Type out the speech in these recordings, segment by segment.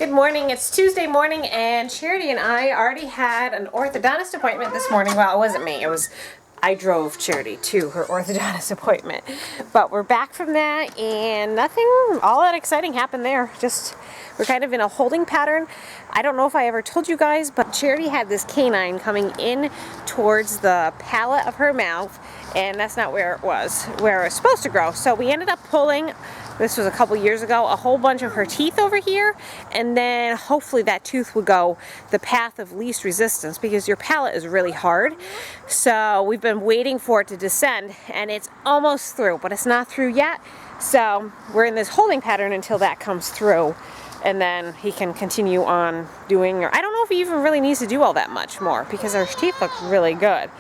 Good morning. It's Tuesday morning and Charity and I already had an orthodontist appointment this morning. Well, it wasn't me. I drove Charity to her orthodontist appointment. But we're back from that and nothing all that exciting happened there. Just we're kind of in a holding pattern. I don't know if I ever told you guys, but Charity had this canine coming in towards the palate of her mouth, and that's not where it was supposed to grow. So we ended up pulling, this was a couple years ago, a whole bunch of her teeth over here, and then hopefully that tooth would go the path of least resistance because your palate is really hard. So we've been waiting for it to descend, and it's almost through, but it's not through yet. So we're in this holding pattern until that comes through, and then he can continue on doing, or I don't know if he even really needs to do all that much more because our teeth look really good.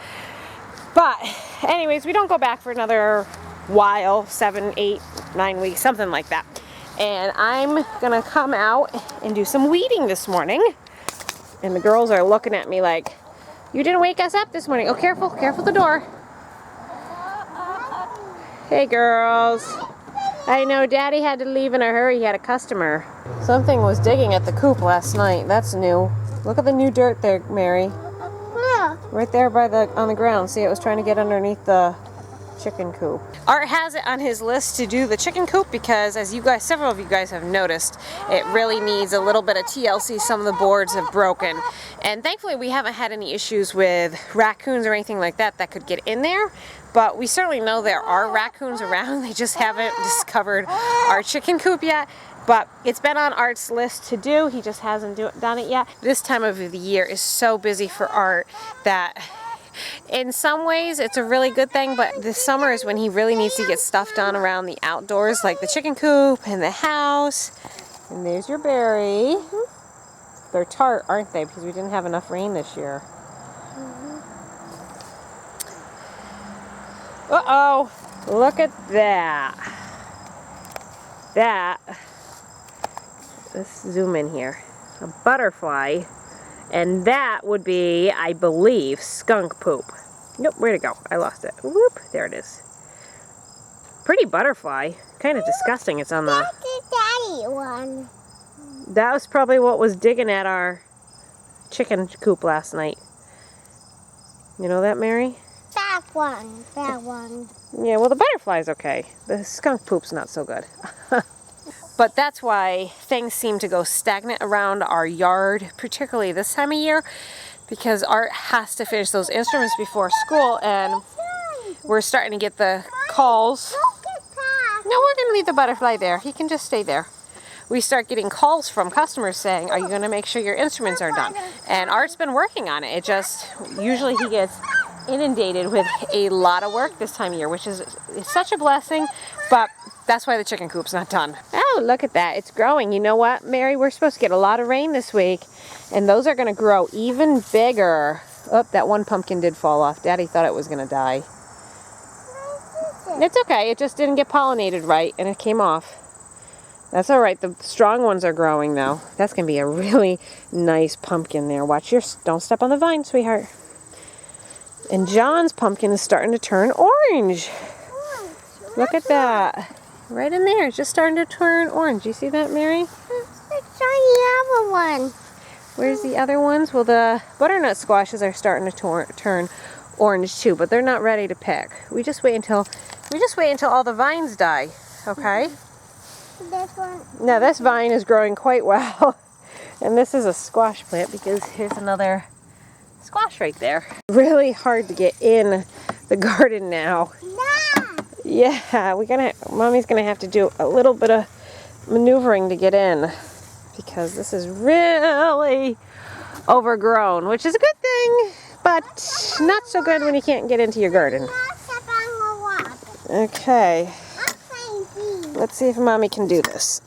But anyways, we don't go back for another while, 7, 8, 9 weeks, something like that. And I'm gonna come out and do some weeding this morning. And the girls are looking at me like, you didn't wake us up this morning. Oh, careful the door. Hey girls. I know Daddy had to leave in a hurry, he had a customer. Something was digging at the coop last night, that's new. Look at the new dirt there, Mary. Yeah. Right there on the ground. See, it was trying to get underneath the chicken coop. Art has it on his list to do the chicken coop because, as you guys, several of you guys have noticed, it really needs a little bit of TLC. Some of the boards have broken, and thankfully we haven't had any issues with raccoons or anything like that could get in there. But we certainly know there are raccoons around. They just haven't discovered our chicken coop yet. But it's been on Art's list to do. He just hasn't done it yet. This time of the year is so busy for Art that in some ways it's a really good thing, but this summer is when he really needs to get stuff done around the outdoors, like the chicken coop and the house. And there's your berry. They're tart, aren't they? Because we didn't have enough rain this year. Uh-oh, look at that. Let's zoom in here. A butterfly. And that would be, I believe, skunk poop. Nope, where'd it go? I lost it. Whoop, there it is. Pretty butterfly. Kind of disgusting. It's on the... That's the daddy one. That was probably what was digging at our chicken coop last night. You know that, Mary? That one. Yeah, well, the butterfly's okay. The skunk poop's not so good. But that's why things seem to go stagnant around our yard, particularly this time of year, because Art has to finish those instruments before school, and we're starting to get the calls. No, we're going to leave the butterfly there. He can just stay there. We start getting calls from customers saying, are you going to make sure your instruments are done? And Art's been working on it. It just, usually he gets inundated with a lot of work this time of year, which is such a blessing, but that's why the chicken coop's not done. Oh, look at that. It's growing. You know what, Mary? We're supposed to get a lot of rain this week, and those are going to grow even bigger. Oh, that one pumpkin did fall off. Daddy thought it was going to die. It's okay. It just didn't get pollinated right, and it came off. That's all right. The strong ones are growing, though. That's going to be a really nice pumpkin there. Watch your... Don't step on the vine, sweetheart. And John's pumpkin is starting to turn orange. Look at that. Right in there. It's just starting to turn orange. You see that, Mary? Let's try the other one. Where's the other ones? Well, the butternut squashes are starting to turn orange too, but they're not ready to pick. We just wait until all the vines die, okay? This one. Now this vine is growing quite well. And this is a squash plant because here's another squash right there. Really hard to get in the garden now. Yeah, Mommy's gonna have to do a little bit of maneuvering to get in because this is really overgrown, which is a good thing, but not so good when you can't get into your garden. Okay, let's see if Mommy can do this.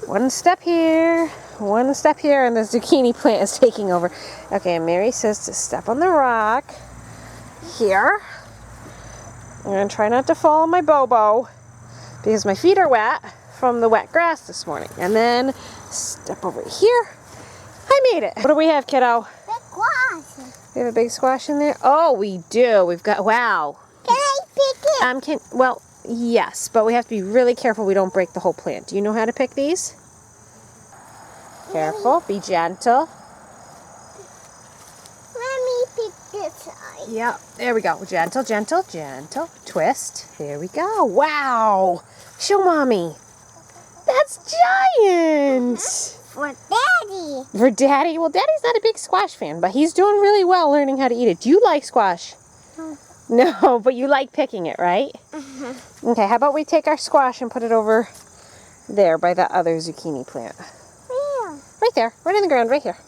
One step here, and the zucchini plant is taking over. Okay, Mary says to step on the rock here. I'm going to try not to fall on my bobo because my feet are wet from the wet grass this morning. And then step over here. I made it. What do we have, kiddo? Big squash. We have a big squash in there? Oh, we do. We've got, wow. Can I pick it? Well, yes, but we have to be really careful we don't break the whole plant. Do you know how to pick these? Careful, be gentle. Let me pick this side. Yep, there we go. Gentle, gentle, gentle. Twist. There we go. Wow. Show Mommy. That's giant. For Daddy. For Daddy? Well, Daddy's not a big squash fan, but he's doing really well learning how to eat it. Do you like squash? No, but you like picking it, right? Okay, how about we take our squash and put it over there by that other zucchini plant? Where? Right there, right in the ground, right here.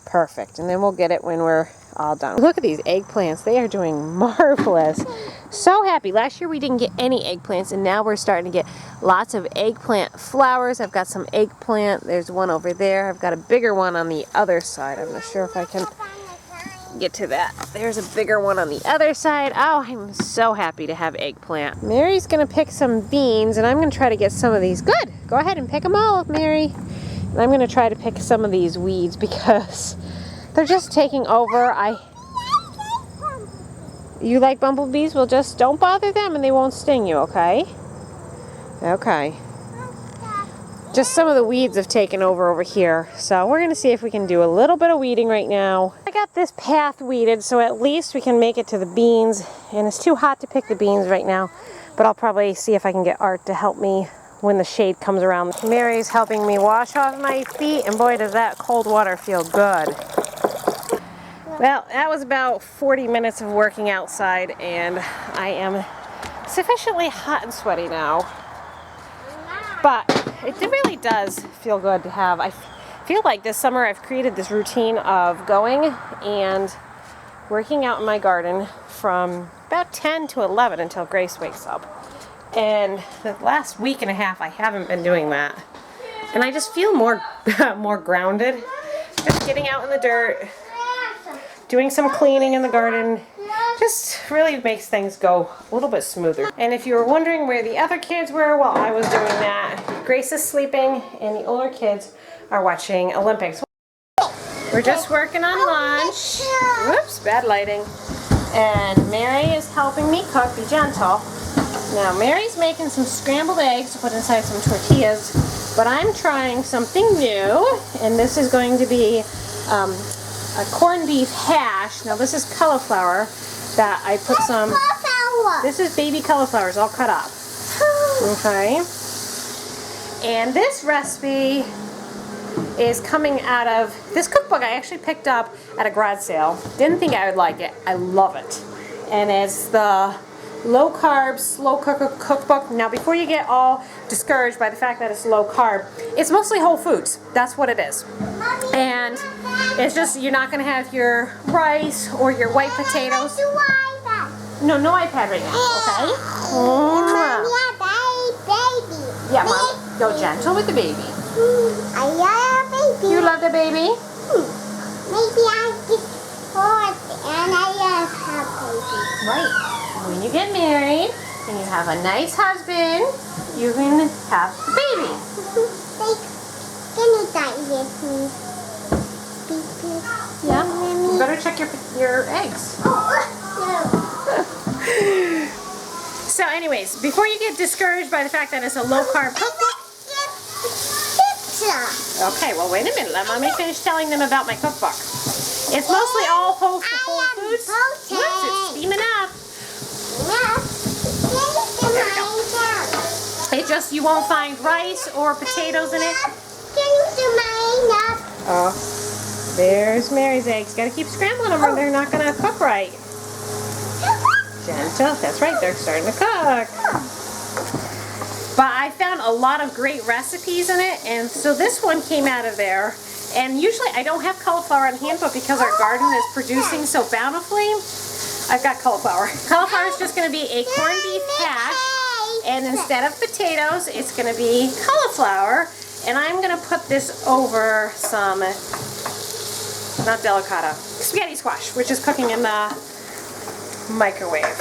Perfect, and then we'll get it when we're all done. Look at these eggplants. They are doing marvelous. So happy. Last year we didn't get any eggplants, and now we're starting to get lots of eggplant flowers. I've got some eggplant. There's one over there. I've got a bigger one on the other side. I'm not sure if I can get to that. There's a bigger one on the other side. Oh, I'm so happy to have eggplant. Mary's gonna pick some beans, and I'm gonna try to get some of these. Good. Go ahead and pick them all, Mary. And I'm gonna try to pick some of these weeds because they're just taking over. You like bumblebees? Well, just don't bother them and they won't sting you, okay? Okay. Just some of the weeds have taken over here. So we're going to see if we can do a little bit of weeding right now. I got this path weeded, so at least we can make it to the beans. And it's too hot to pick the beans right now. But I'll probably see if I can get Art to help me when the shade comes around. Mary's helping me wash off my feet, and boy, does that cold water feel good. Well, that was about 40 minutes of working outside, and I am sufficiently hot and sweaty now. But it really does feel good to have. I feel like this summer I've created this routine of going and working out in my garden from about 10 to 11 until Grace wakes up. And the last week and a half I haven't been doing that. And I just feel more grounded. Just getting out in the dirt, doing some cleaning in the garden, just really makes things go a little bit smoother. And if you were wondering where the other kids were while I was doing that, Grace is sleeping and the older kids are watching Olympics. We're just working on lunch. Whoops, bad lighting. And Mary is helping me cook. Be gentle. Now Mary's making some scrambled eggs to put inside some tortillas, but I'm trying something new, and this is going to be a corned beef hash. Now this is cauliflower that I put some, this is baby cauliflowers all cut up. Okay. And this recipe is coming out of this cookbook I actually picked up at a garage sale. Didn't think I would like it. I love it. And it's the low carb, slow cooker cookbook. Now before you get all discouraged by the fact that it's low carb, it's mostly whole foods. That's what it is. And it's just, you're not going to have your rice or your white potatoes. No, no iPad right now, okay? Yeah, Mom. Go gentle with the baby. I love baby. You love the baby? Maybe I get hot and I love her baby. Right. When you get married and you have a nice husband, you can have the baby. Can you die with me? Yeah. You better check your eggs. So anyways, before you get discouraged by the fact that it's a low carb cookbook. Okay, well wait a minute. Let Mommy finish telling them about my cookbook. It's mostly all whole foods. Whoops, it's steaming up. It just, you won't find rice or potatoes in it. Oh, there's Mary's eggs. Gotta keep scrambling them or they're not gonna cook right. Gentle, that's right, they're starting to cook. But I found a lot of great recipes in it, and so this one came out of there. And usually I don't have cauliflower on hand, but because our garden is producing so bountifully, I've got cauliflower. Cauliflower is just going to be a corned beef hash, and instead of potatoes, it's going to be cauliflower. And I'm going to put this over some, not delicata, spaghetti squash, which is cooking in the microwave.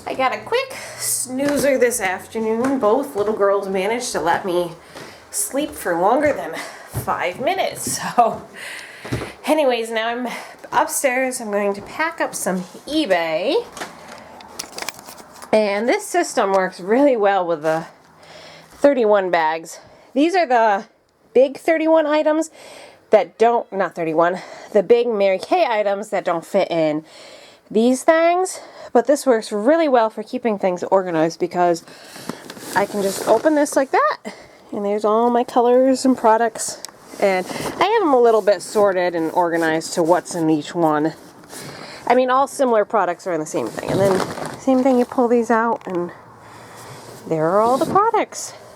I got a quick snoozer this afternoon. Both little girls managed to let me sleep for longer than 5 minutes. So anyways, now I'm upstairs. I'm going to pack up some eBay. And this system works really well with the 31 bags. These are the big 31 items that don't, not 31, the big Mary Kay items that don't fit in these things. But this works really well for keeping things organized because I can just open this like that, and there's all my colors and products. And I have them a little bit sorted and organized to what's in each one. I mean, all similar products are in the same thing. And then, same thing, you pull these out, and there are all the products.